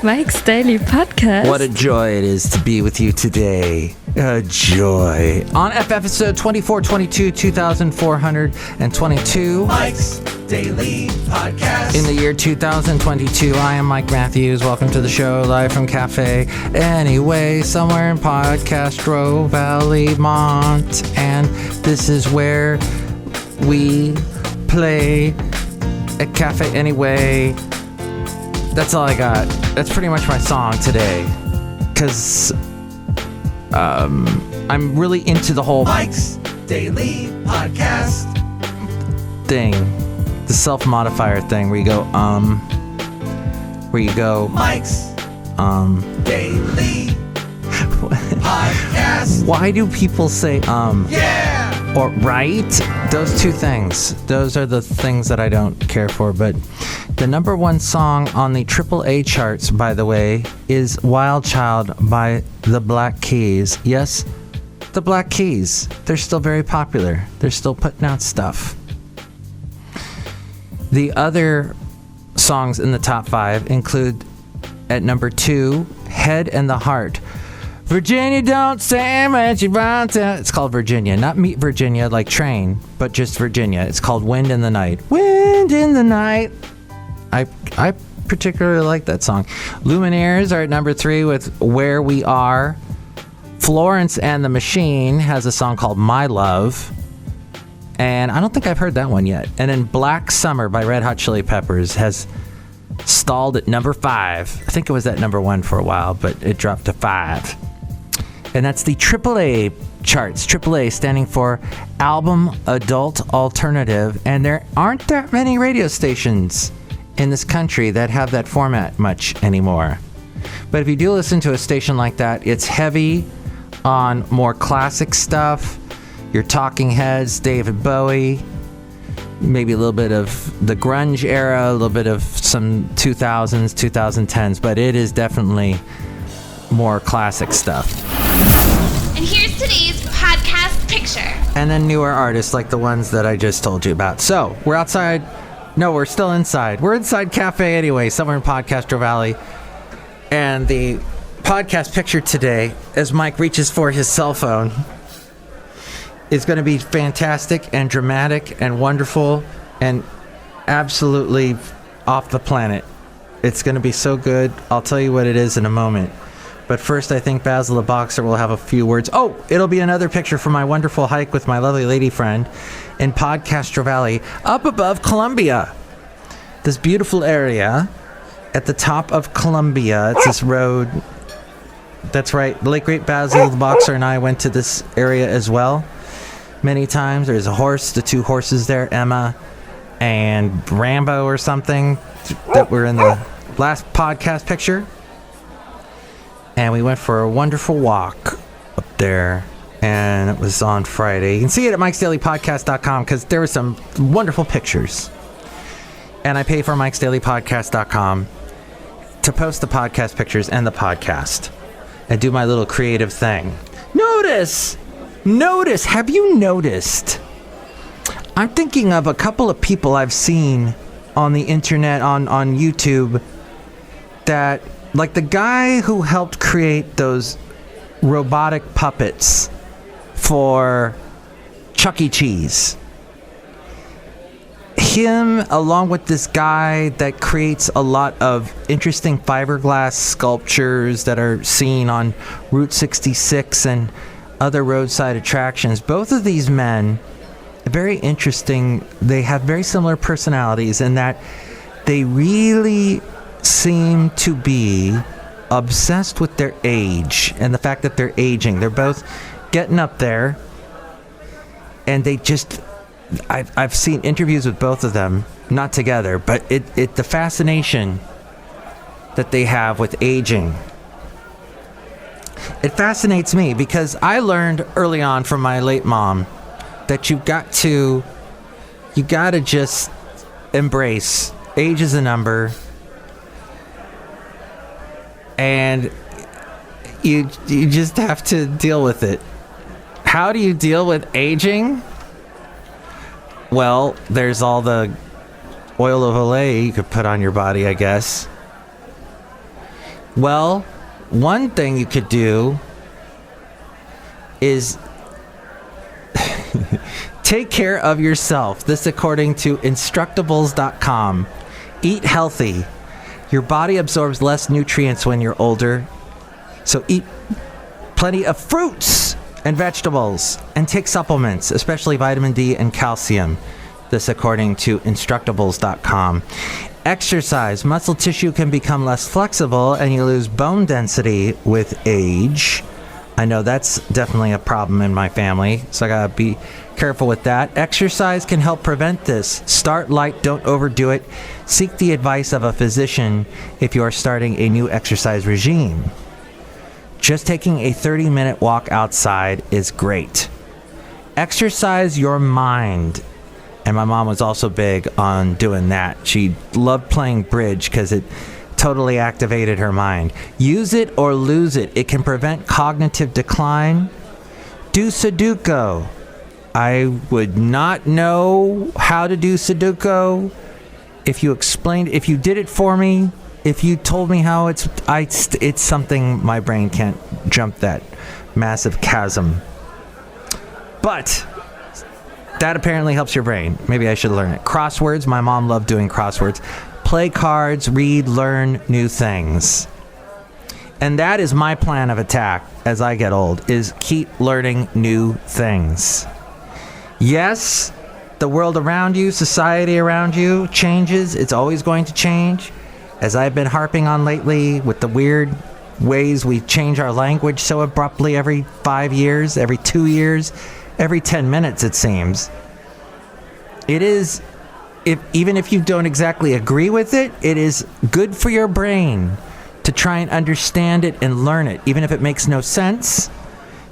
Mike's Daily Podcast. What a joy it is to be with you today. A joy. On episode 2422, 2422. Mike's Daily Podcast. In the year 2022, I am Mike Matthews. Welcome to the show, live from Cafe Anyway, somewhere in Podcastro Valley, Mont. And this is where we play at Cafe Anyway. That's all I got. That's pretty much my song today. Because I'm really into the whole Mike's Daily Podcast thing. The self-modifier thing where you go, where you go, Mike's Daily Podcast. Why do people say, Yeah! or right? Those two things. Those are the things that I don't care for. But the number one song on the AAA charts, by the way, is Wild Child by the Black Keys. Yes, the Black Keys. They're still very popular. They're still putting out stuff. The other songs in the top 5 include, at number 2, Head and the Heart. Virginia, don't say what you want to. It's called Virginia. Not Meet Virginia like train, but just Virginia. It's called Wind in the Night. Wind in the Night. I particularly like that song. Lumineers are at number 3 with Where We Are. Florence and the Machine has a song called My Love. And I don't think I've heard that one yet. And then Black Summer by Red Hot Chili Peppers has stalled at number 5. I think it was at number 1 for a while, but it dropped to 5. And that's the AAA charts. AAA standing for Album Adult Alternative. And there aren't that many radio stations in this country that have that format much anymore. But if you do listen to a station like that, it's heavy on more classic stuff. Your Talking Heads, David Bowie, maybe a little bit of the grunge era, a little bit of some 2000s, 2010s, but it is definitely more classic stuff. And here's today's podcast picture. And then newer artists like the ones that I just told you about. So, we're outside. No, we're still inside. We're inside Cafe Anyway, somewhere in Podcastro Valley. And the podcast picture today, as Mike reaches for his cell phone, is going to be fantastic and dramatic and wonderful and absolutely off the planet. It's going to be so good. I'll tell you what it is in a moment. But first, I think Basil the Boxer will have a few words. Oh, it'll be another picture from my wonderful hike with my lovely lady friend in Podcastro Valley, up above Columbia. This beautiful area at the top of Columbia. It's this road. That's right. The late great Basil the Boxer and I went to this area as well many times. There's a horse, the 2 horses there, Emma and Rambo or something, that were in the last podcast picture. And we went for a wonderful walk up there, and it was on Friday. You can see it at mikesdailypodcast.com because there were some wonderful pictures. And I pay for mikesdailypodcast.com to post the podcast pictures and the podcast and do my little creative thing. Notice, have you noticed? I'm thinking of a couple of people I've seen on the internet, on YouTube, that, like the guy who helped create those robotic puppets for Chuck E. Cheese. Him, along with this guy that creates a lot of interesting fiberglass sculptures that are seen on Route 66 and other roadside attractions. Both of these men, very interesting. They have very similar personalities in that they really seem to be obsessed with their age and the fact that they're aging. They're both getting up there, and they just, I've seen interviews with both of them, not together, but the fascination that they have with aging. It fascinates me because I learned early on from my late mom that you gotta just embrace age is a number, and you just have to deal with it. How do you deal with aging? Well, there's all the oil of Olay you could put on your body, I guess. Well, one thing you could do is take care of yourself. This according to Instructables.com. Eat healthy. Your body absorbs less nutrients when you're older. So eat plenty of fruits and vegetables and take supplements, especially vitamin D and calcium. This according to Instructables.com. Exercise. Muscle tissue can become less flexible and you lose bone density with age. I know that's definitely a problem in my family, so I gotta be careful with that. Exercise can help prevent this. Start light, don't overdo it. Seek the advice of a physician if you are starting a new exercise regime. Just taking a 30-minute walk outside is great. Exercise your mind. And my mom was also big on doing that. She loved playing bridge because it totally activated her mind. Use it or lose it. It can prevent cognitive decline. Do Sudoku. I would not know how to do Sudoku. If you did it for me, if you told me how, it's something my brain can't jump that massive chasm. But that apparently helps your brain. Maybe I should learn it. Crosswords. My mom loved doing crosswords. Play cards, read, learn new things. And that is my plan of attack as I get old, is keep learning new things. Yes, the world around you, society around you changes. It's always going to change. As I've been harping on lately with the weird ways we change our language so abruptly every 5 years, every 2 years, every 10 minutes, it seems. It is, even if you don't exactly agree with it, it is good for your brain to try and understand it and learn it. Even if it makes no sense,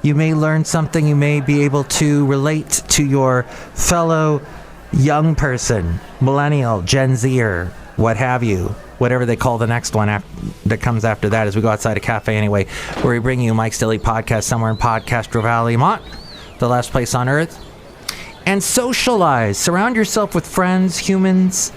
you may learn something. You may be able to relate to your fellow young person, millennial, Gen Zer, what have you, whatever they call the next one that comes after that, as we go outside a cafe anyway, where we bring you Mike's Daily Podcast somewhere in Podcastro Valley, Mont, the last place on earth. And socialize. Surround yourself with friends, humans.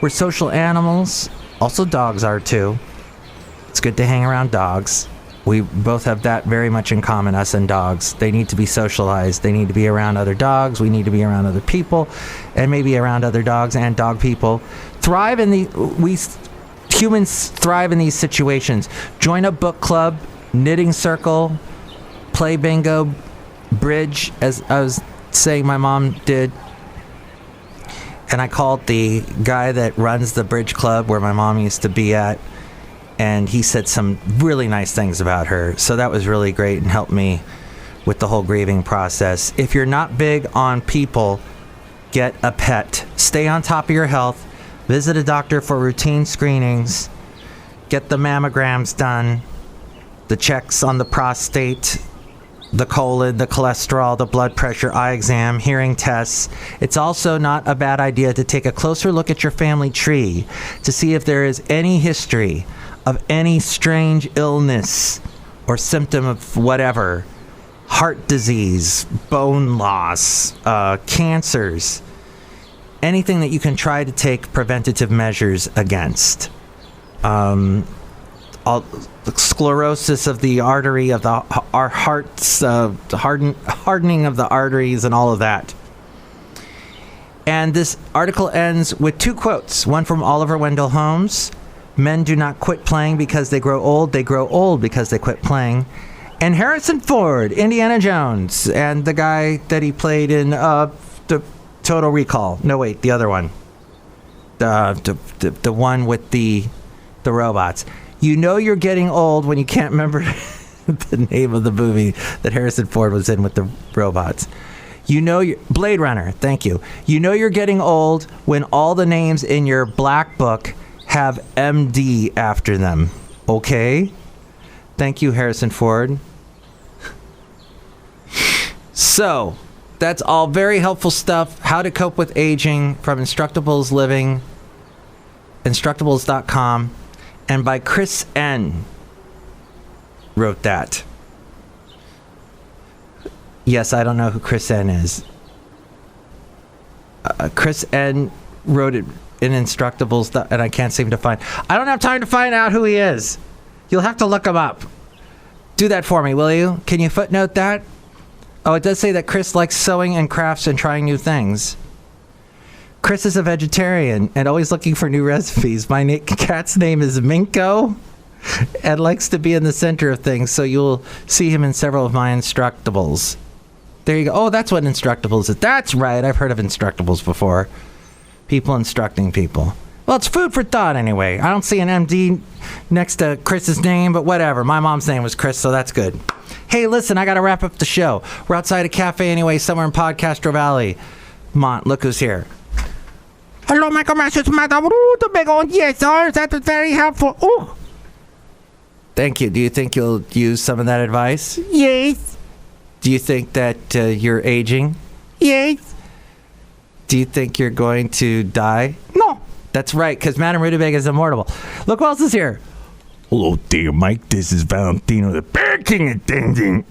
We're social animals. Also dogs are too. It's good to hang around dogs. We both have that very much in common, us and dogs. They need to be socialized. They need to be around other dogs. We need to be around other people, and maybe around other dogs and dog people. Humans thrive in these situations. Join a book club, knitting circle, play bingo, bridge, as I was saying my mom did. And I called the guy that runs the bridge club where my mom used to be at, and he said some really nice things about her. So that was really great and helped me with the whole grieving process. If you're not big on people, get a pet. Stay on top of your health. Visit a doctor for routine screenings. Get the mammograms done. The checks on the prostate, the colon, the cholesterol, the blood pressure, eye exam, hearing tests. It's also not a bad idea to take a closer look at your family tree to see if there is any history of any strange illness or symptom of whatever. Heart disease, bone loss, cancers. Anything that you can try to take preventative measures against. Sclerosis of the artery of our hearts, hardening of the arteries, and all of that. And this article ends with 2 quotes. One from Oliver Wendell Holmes: "Men do not quit playing because they grow old. They grow old because they quit playing." And Harrison Ford, Indiana Jones, and the guy that he played in the Total Recall. No, wait, the other one. The one with the robots. You know you're getting old when you can't remember the name of the movie that Harrison Ford was in with the robots. Blade Runner, thank you. You know you're getting old when all the names in your black book have MD after them. Okay? Thank you, Harrison Ford. So, that's all very helpful stuff. How to cope with aging from Instructables Living, Instructables.com. And by Chris N. wrote that. Yes, I don't know who Chris N. is. Chris N. wrote it in Instructables, and I can't seem to find. I don't have time to find out who he is. You'll have to look them up. Do that for me, will you? Can you footnote that? Oh, it does say that Chris likes sewing and crafts and trying new things. Chris is a vegetarian and always looking for new recipes. My cat's name is Minko and likes to be in the center of things, so you'll see him in several of my Instructables. There you go. Oh, that's what Instructables is. That's right. I've heard of Instructables before. People instructing people. Well, it's food for thought anyway. I don't see an MD next to Chris's name, but whatever. My mom's name was Chris, so that's good. Hey, listen, I got to wrap up the show. We're outside a cafe anyway, somewhere in Podcastro Valley. Mont, look who's here. Hello, Michael Masters, Madame Rootabega. Yes, sir, that was very helpful. Ooh. Thank you. Do you think you'll use some of that advice? Yes. Do you think that you're aging? Yes. Do you think you're going to die? No. That's right, because Madame Rootabega is immortal. Look who else is here. Hello there, Mike. This is Valentino, the Bear King attending.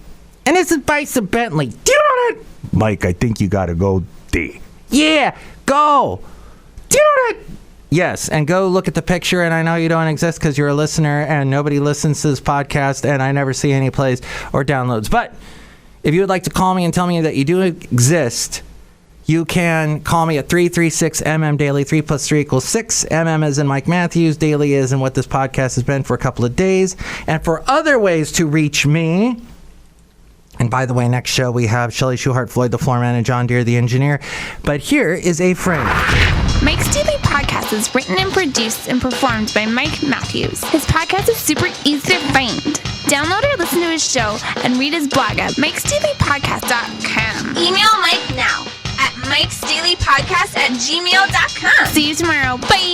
And this is Bison Bentley. Do you know that? Mike, I think you gotta go there. Yeah, go. Do you know that? Yes, and go look at the picture, and I know you don't exist because you're a listener, and nobody listens to this podcast, and I never see any plays or downloads. But if you would like to call me and tell me that you do exist, you can call me at 336-MM Daily. 3 plus 3 equals 6. MM as in Mike Matthews. Daily is in what this podcast has been for a couple of days. And for other ways to reach me, and by the way, next show we have Chely Shoehart, Floyd the Floorman, and John Deere the engineer. But here is a friend. Mike's Daily Podcast is written and produced and performed by Mike Matthews. His podcast is super easy to find. Download or listen to his show and read his blog at mikesdailypodcast.com. Email Mike now at mikesdailypodcast@gmail.com. See you tomorrow. Bye.